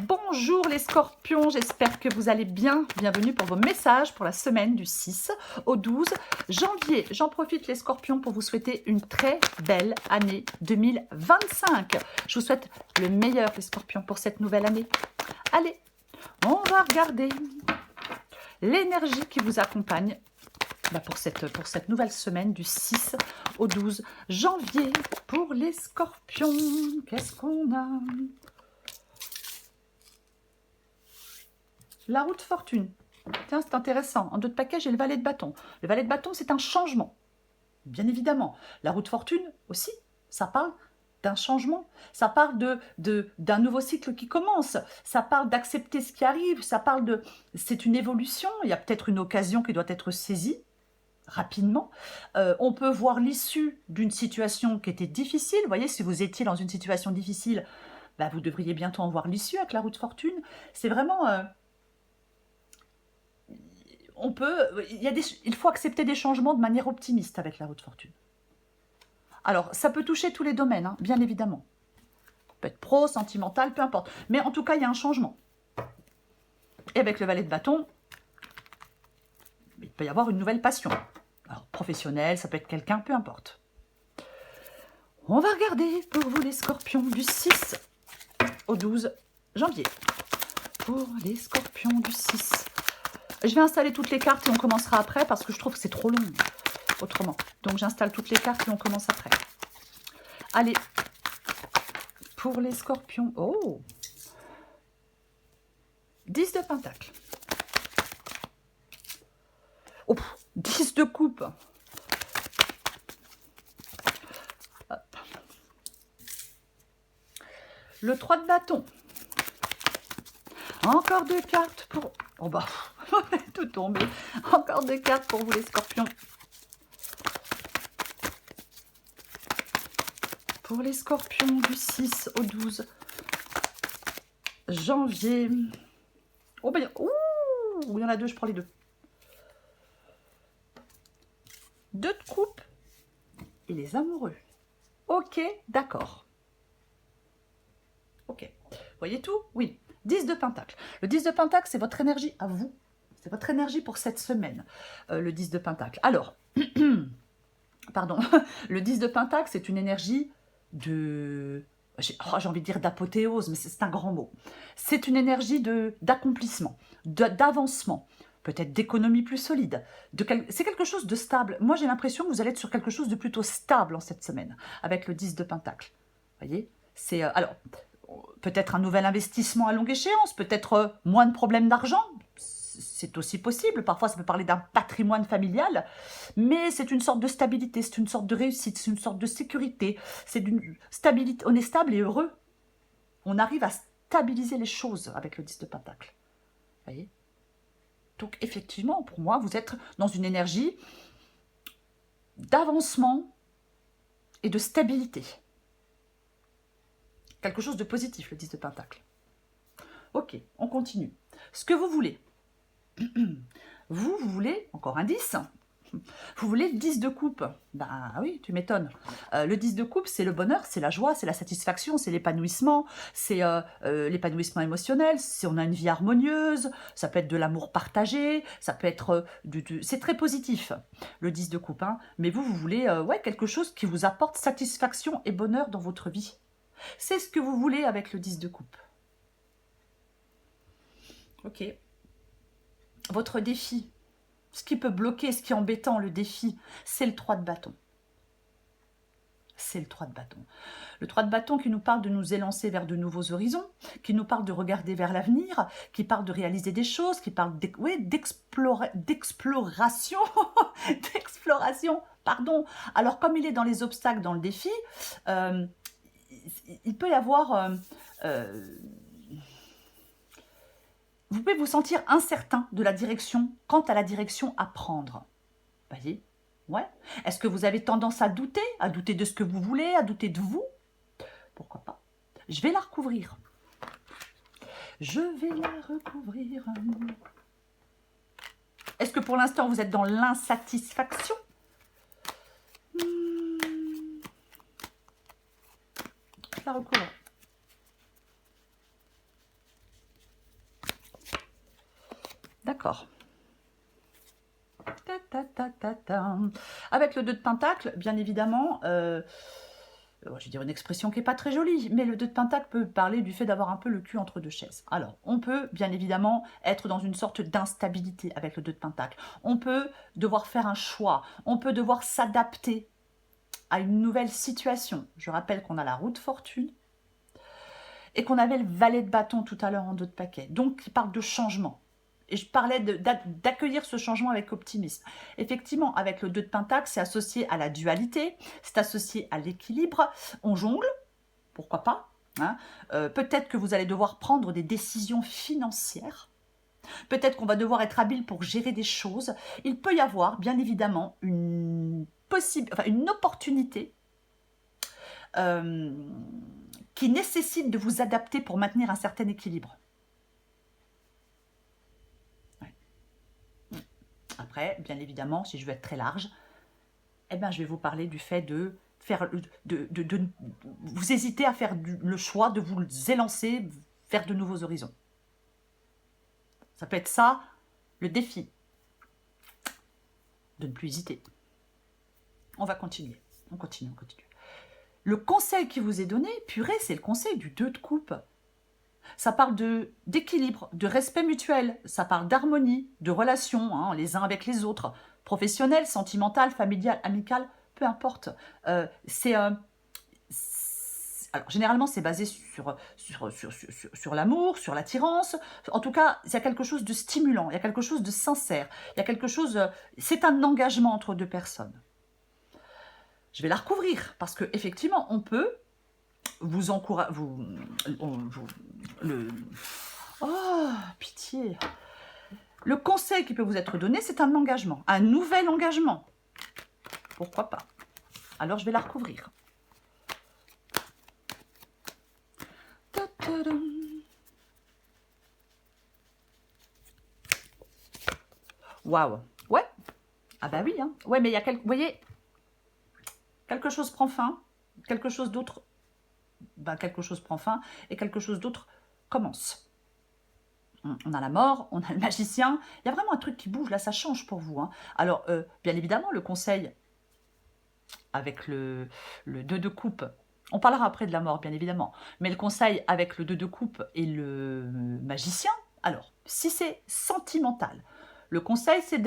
Bonjour les scorpions, j'espère que vous allez bien. Bienvenue pour vos messages pour la semaine du 6 au 12 janvier. J'en profite les scorpions pour vous souhaiter une très belle année 2025. Je vous souhaite le meilleur les scorpions pour cette nouvelle année. Allez, on va regarder l'énergie qui vous accompagne pour cette nouvelle semaine du 6 au 12 janvier. Pour les scorpions, qu'est-ce qu'on a ? La roue de fortune. Tiens, c'est intéressant. En dos de paquet, j'ai le valet de bâton. Le valet de bâton, c'est un changement. Bien évidemment. La roue de fortune aussi, ça parle d'un changement. Ça parle d'un nouveau cycle qui commence. Ça parle d'accepter ce qui arrive. Ça parle de... C'est une évolution. Il y a peut-être une occasion qui doit être saisie rapidement. On peut voir l'issue d'une situation qui était difficile. Vous voyez, si vous étiez dans une situation difficile, vous devriez bientôt en voir l'issue avec la roue de fortune. C'est vraiment... il faut accepter des changements de manière optimiste avec la roue de fortune. Alors, ça peut toucher tous les domaines, hein, bien évidemment. Ça peut être pro, sentimental, peu importe. Mais en tout cas, il y a un changement. Et avec le valet de bâton, il peut y avoir une nouvelle passion. Alors, professionnelle, ça peut être quelqu'un, peu importe. On va regarder pour vous les scorpions du 6 au 12 janvier. Pour les scorpions du 6. Je vais installer toutes les cartes et on commencera après parce que je trouve que c'est trop long autrement. Donc j'installe toutes les cartes et on commence après. Allez, pour les scorpions. Oh, 10 de pentacle. Oh, 10 de coupe. Hop. Le 3 de bâton. Encore 2 cartes pour... Oh bah, tout tombé. Encore 2 cartes pour vous les scorpions. Pour les scorpions du 6 au 12 janvier. Oh bah, il y en a 2, je prends les 2. 2 de coupe et les amoureux. Ok, d'accord. Ok. Voyez tout? Oui. 10 de pentacle. Le 10 de pentacle, c'est votre énergie à vous. C'est votre énergie pour cette semaine, le 10 de pentacle. Alors, pardon, le 10 de pentacle, c'est une énergie de... J'ai envie de dire d'apothéose, mais c'est un grand mot. C'est une énergie d'accomplissement, d'avancement, peut-être d'économie plus solide. C'est quelque chose de stable. Moi, j'ai l'impression que vous allez être sur quelque chose de plutôt stable en cette semaine, avec le 10 de pentacle. Vous voyez? C'est... alors, peut-être un nouvel investissement à longue échéance, peut-être moins de problèmes d'argent, c'est aussi possible. Parfois, ça peut parler d'un patrimoine familial, mais c'est une sorte de stabilité, c'est une sorte de réussite, c'est une sorte de sécurité, c'est d'une stabilité. On est stable et heureux. On arrive à stabiliser les choses avec le 10 de pentacle. Vous voyez? Donc, effectivement, pour moi, vous êtes dans une énergie d'avancement et de stabilité. Quelque chose de positif, le 10 de pentacle. Ok, on continue. Ce que vous voulez. Vous voulez, encore un 10, vous voulez le 10 de coupe. Ben oui, tu m'étonnes. Le 10 de coupe, c'est le bonheur, c'est la joie, c'est la satisfaction, c'est l'épanouissement, c'est l'épanouissement émotionnel, si on a une vie harmonieuse, ça peut être de l'amour partagé, ça peut être... c'est très positif, le 10 de coupe. Hein. Mais vous voulez quelque chose qui vous apporte satisfaction et bonheur dans votre vie. C'est ce que vous voulez avec le 10 de coupe. Ok. Votre défi, ce qui peut bloquer, ce qui est embêtant, le défi, c'est le 3 de bâton. C'est le 3 de bâton. Le 3 de bâton qui nous parle de nous élancer vers de nouveaux horizons, qui nous parle de regarder vers l'avenir, qui parle de réaliser des choses, qui parle d'exploration, d'exploration, pardon. Alors comme il est dans les obstacles, dans le défi, il peut y avoir... vous pouvez vous sentir incertain de la direction, quant à la direction à prendre. Vous voyez? Ouais. Est-ce que vous avez tendance à douter de ce que vous voulez, à douter de vous? Pourquoi pas? Je vais la recouvrir. Je vais la recouvrir. Est-ce que pour l'instant, vous êtes dans l'insatisfaction? Je la recouvre. D'accord. Avec le 2 de Pentacle, bien évidemment, je vais dire une expression qui n'est pas très jolie, mais le 2 de Pentacle peut parler du fait d'avoir un peu le cul entre deux chaises. Alors, on peut bien évidemment être dans une sorte d'instabilité avec le 2 de Pentacle. On peut devoir faire un choix, on peut devoir s'adapter à une nouvelle situation. Je rappelle qu'on a la roue de fortune et qu'on avait le valet de bâton tout à l'heure en 2 de paquet. Donc, il parle de changement. Et je parlais d'accueillir ce changement avec optimisme. Effectivement, avec le 2 de Pentacle, c'est associé à la dualité, c'est associé à l'équilibre. On jongle, pourquoi pas, hein. Peut-être que vous allez devoir prendre des décisions financières. Peut-être qu'on va devoir être habile pour gérer des choses. Il peut y avoir, bien évidemment, une opportunité qui nécessite de vous adapter pour maintenir un certain équilibre. Après, bien évidemment, si je veux être très large, eh ben, je vais vous parler du fait de vous hésiter à faire le choix de vous élancer vers de nouveaux horizons. Ça peut être ça, le défi. De ne plus hésiter. On va continuer. On continue. Le conseil qui vous est donné, purée, c'est le conseil du 2 de coupe. Ça parle d'équilibre, de respect mutuel, ça parle d'harmonie, de relations, hein, les uns avec les autres, professionnel, sentimental, familial, amical, peu importe. Alors, généralement, c'est basé sur l'amour, sur l'attirance. En tout cas, il y a quelque chose de stimulant, il y a quelque chose de sincère, il y a quelque chose... c'est un engagement entre deux personnes. Je vais la recouvrir, parce qu'effectivement, on peut vous encourager... Oh, pitié. Le conseil qui peut vous être donné, c'est un engagement, un nouvel engagement. Pourquoi pas? Alors, je vais la recouvrir. Waouh. Ouais. Ah bah oui. Hein. Ouais, mais il y a vous voyez, quelque chose prend fin, quelque chose d'autre... quelque chose prend fin et quelque chose d'autre commence. On a la mort, on a le magicien. Il y a vraiment un truc qui bouge, là, ça change pour vous. Hein. Alors, bien évidemment, le conseil avec le 2 de coupe, on parlera après de la mort, bien évidemment, mais le conseil avec le 2 de coupe et le magicien, alors, si c'est sentimental, le conseil, c'est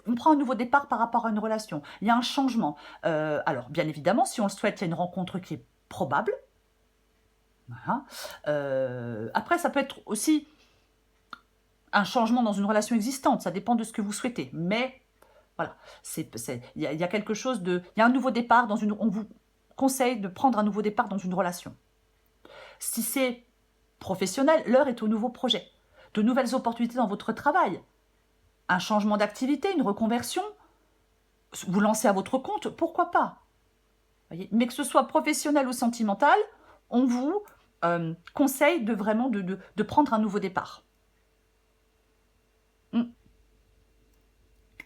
on prend un nouveau départ par rapport à une relation. Il y a un changement. Alors, bien évidemment, si on le souhaite, il y a une rencontre qui est probable. Voilà. Après, ça peut être aussi un changement dans une relation existante, ça dépend de ce que vous souhaitez. Mais voilà, il y a quelque chose de... Il y a un nouveau départ dans une... On vous conseille de prendre un nouveau départ dans une relation. Si c'est professionnel, l'heure est au nouveau projet. De nouvelles opportunités dans votre travail. Un changement d'activité, une reconversion. Vous lancez à votre compte, pourquoi pas? Voyez, mais que ce soit professionnel ou sentimental, on vous conseille de vraiment de prendre un nouveau départ.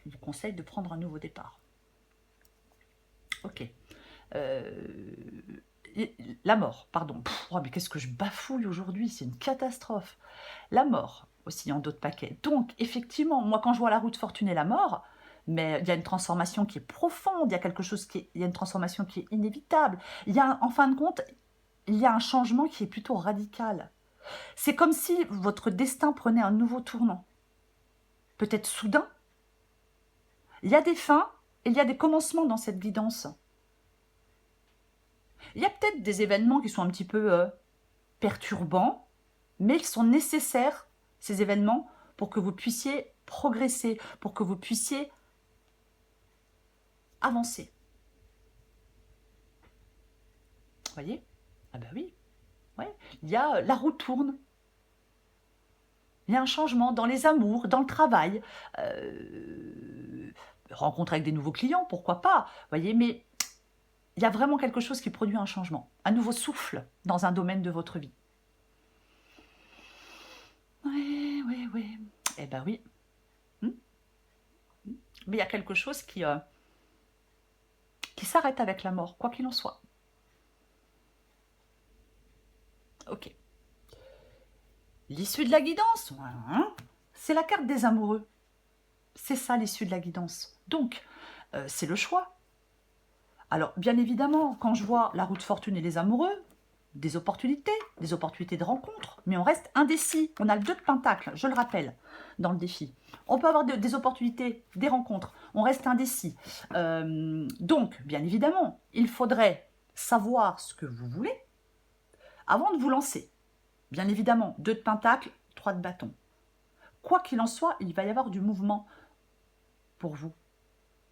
On vous conseille de prendre un nouveau départ. Ok. La mort, pardon. Oh, mais qu'est-ce que je bafouille aujourd'hui, c'est une catastrophe. La mort, aussi en d'autres paquets. Donc, effectivement, moi, quand je vois la roue de fortune et la mort, mais il y a une transformation qui est profonde, il y a quelque chose il y a une transformation qui est inévitable. Il y a, en fin de compte, il y a un changement qui est plutôt radical. C'est comme si votre destin prenait un nouveau tournant. Peut-être soudain. Il y a des fins et il y a des commencements dans cette guidance. Il y a peut-être des événements qui sont un petit peu perturbants, mais ils sont nécessaires, ces événements, pour que vous puissiez progresser, pour que vous puissiez avancer. Vous voyez? Ah ben oui. Ouais. Il y a la roue tourne. Il y a un changement dans les amours, dans le travail. Rencontre avec des nouveaux clients, pourquoi pas? Vous voyez, mais il y a vraiment quelque chose qui produit un changement, un nouveau souffle dans un domaine de votre vie. Oui. Eh ben oui. Mais il y a quelque chose qui s'arrête avec la mort, quoi qu'il en soit. Ok. L'issue de la guidance, hein, C'est la carte des amoureux. C'est ça l'issue de la guidance. Donc, c'est le choix. Alors, bien évidemment, quand je vois la roue de fortune et les amoureux, des opportunités de rencontre, mais on reste indécis. On a le 2 de pentacle, je le rappelle, dans le défi. On peut avoir des opportunités, des rencontres, on reste indécis. Donc, bien évidemment, il faudrait savoir ce que vous voulez avant de vous lancer. Bien évidemment, 2 de pentacle, 3 de bâton. Quoi qu'il en soit, il va y avoir du mouvement pour vous. Vous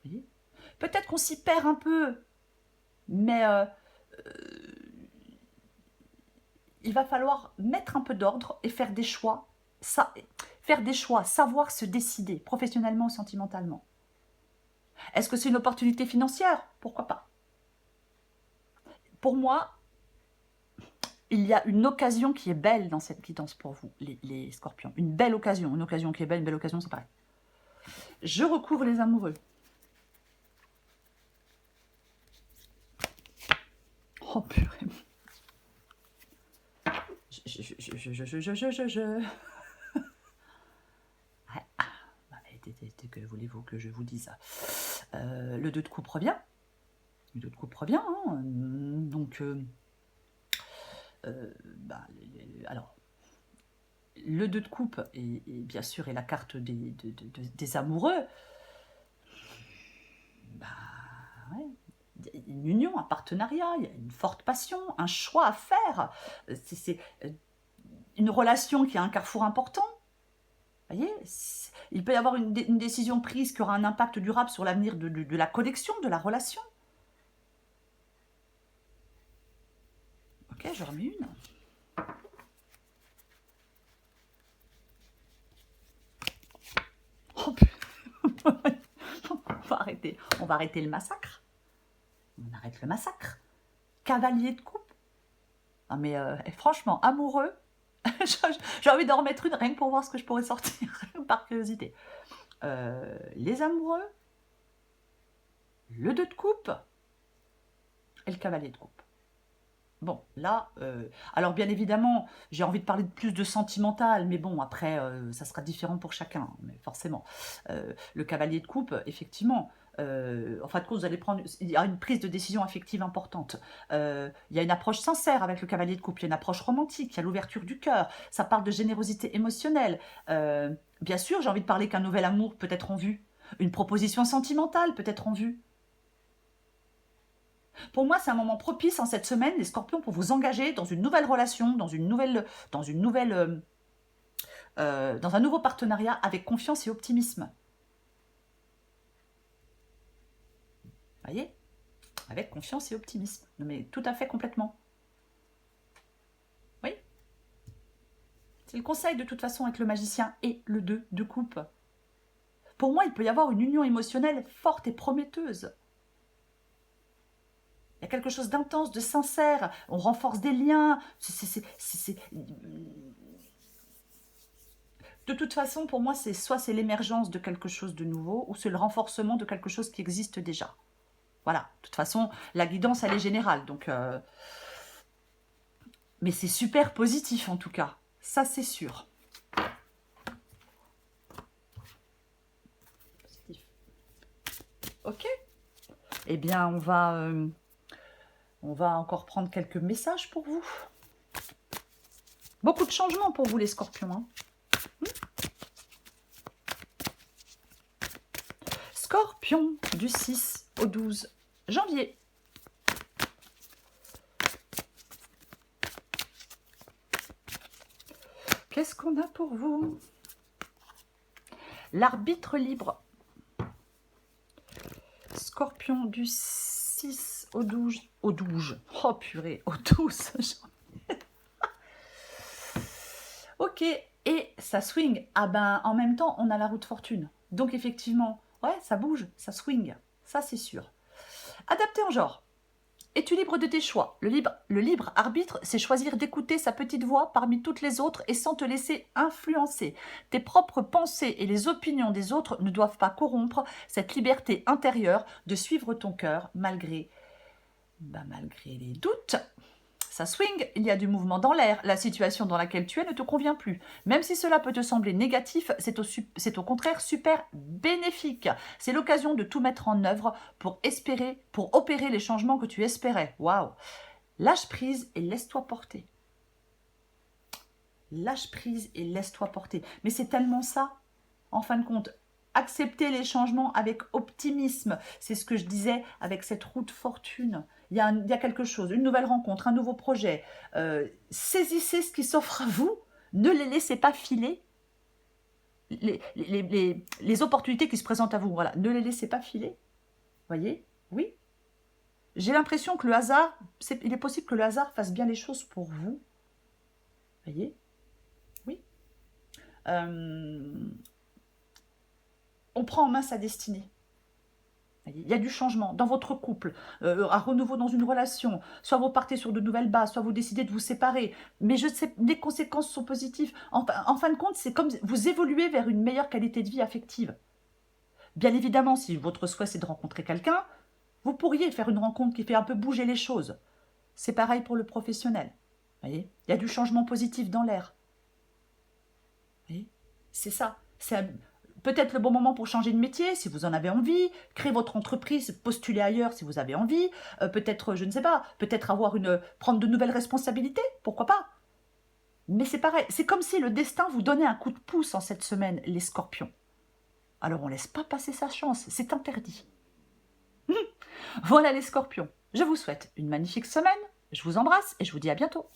voyez ? Peut-être qu'on s'y perd un peu, mais il va falloir mettre un peu d'ordre et faire des choix. Savoir se décider, professionnellement ou sentimentalement. Est-ce que c'est une opportunité financière? Pourquoi pas? Pour moi, il y a une occasion qui est belle dans cette guidance pour vous, les scorpions. Une belle occasion. Une occasion qui est belle, une belle occasion, c'est pareil. Je recouvre les amoureux. Oh purée. Que voulez-vous que je vous dise? Le 2 de coupe revient. Le 2 de coupe revient. Hein. Donc, alors, le 2 de coupe, et bien sûr, est la carte des amoureux. Ouais. Une union, un partenariat, il y a une forte passion, un choix à faire. C'est une relation qui a un carrefour important. Vous voyez, il peut y avoir une décision prise qui aura un impact durable sur l'avenir de la connexion, de la relation. Ok, je remets une. Oh, on va arrêter le massacre. On arrête le massacre. Cavalier de coupe. Ah mais franchement, amoureux, j'ai envie d'en remettre une rien que pour voir ce que je pourrais sortir, par curiosité. Les amoureux, le 2 de coupe et le cavalier de coupe. Bon, là, alors bien évidemment, j'ai envie de parler plus de sentimental, mais bon, après, ça sera différent pour chacun, mais forcément. Le cavalier de coupe, effectivement, en fin de compte, il y a une prise de décision affective importante. Il y a une approche sincère avec le cavalier de coupe, il y a une approche romantique, il y a l'ouverture du cœur, ça parle de générosité émotionnelle. Bien sûr, j'ai envie de parler qu'un nouvel amour peut être en vue, une proposition sentimentale peut être en vue. Pour moi, c'est un moment propice en cette semaine, les scorpions, pour vous engager dans une nouvelle relation, dans un nouveau partenariat avec confiance et optimisme. Vous voyez? Avec confiance et optimisme. Mais tout à fait, complètement. Oui? C'est le conseil de toute façon avec le magicien et le 2 de coupe. Pour moi, il peut y avoir une union émotionnelle forte et prometteuse. Il y a quelque chose d'intense, de sincère. On renforce des liens. De toute façon, pour moi, c'est l'émergence de quelque chose de nouveau ou c'est le renforcement de quelque chose qui existe déjà. Voilà. De toute façon, la guidance, elle est générale. Donc, mais c'est super positif, en tout cas. Ça, c'est sûr. Positif. Ok. Eh bien, on va encore prendre quelques messages pour vous. Beaucoup de changements pour vous, les scorpions. Hein. Scorpion, du 6 au 12 janvier. Qu'est-ce qu'on a pour vous? L'arbitre libre. Scorpion, du 6 au 12. Au 12. Oh purée, au 12 janvier. Ok, et ça swing. Ah ben, en même temps, on a la roue de fortune. Donc effectivement, ouais, ça bouge, ça swing. Ça, c'est sûr. Adapté en genre. Es-tu libre de tes choix? Le libre arbitre, c'est choisir d'écouter sa petite voix parmi toutes les autres et sans te laisser influencer. Tes propres pensées et les opinions des autres ne doivent pas corrompre cette liberté intérieure de suivre ton cœur malgré les doutes. ça swing, il y a du mouvement dans l'air, la situation dans laquelle tu es ne te convient plus. Même si cela peut te sembler négatif, c'est au contraire super bénéfique. C'est l'occasion de tout mettre en œuvre pour opérer les changements que tu espérais. Waouh! Lâche prise et laisse-toi porter. Lâche prise et laisse-toi porter. Mais c'est tellement ça, en fin de compte. Accepter les changements avec optimisme. C'est ce que je disais avec cette roue de fortune. Il y a quelque chose, une nouvelle rencontre, un nouveau projet. Saisissez ce qui s'offre à vous. Ne les laissez pas filer. Les opportunités qui se présentent à vous, voilà, ne les laissez pas filer. Voyez? Oui. J'ai l'impression que le hasard, il est possible que le hasard fasse bien les choses pour vous. Voyez? Oui. On prend en main sa destinée. Il y a du changement dans votre couple, un renouveau dans une relation. Soit vous partez sur de nouvelles bases, soit vous décidez de vous séparer. Mais je sais, les conséquences sont positives. En fin de compte, c'est comme vous évoluez vers une meilleure qualité de vie affective. Bien évidemment, si votre souhait c'est de rencontrer quelqu'un, vous pourriez faire une rencontre qui fait un peu bouger les choses. C'est pareil pour le professionnel. Voyez, il y a du changement positif dans l'air. C'est ça. C'est peut-être le bon moment pour changer de métier, si vous en avez envie, créer votre entreprise, postuler ailleurs si vous avez envie, peut-être, je ne sais pas, peut-être prendre de nouvelles responsabilités, pourquoi pas. Mais c'est pareil, c'est comme si le destin vous donnait un coup de pouce en cette semaine, les scorpions. Alors on ne laisse pas passer sa chance, c'est interdit. Voilà les scorpions, je vous souhaite une magnifique semaine, je vous embrasse et je vous dis à bientôt.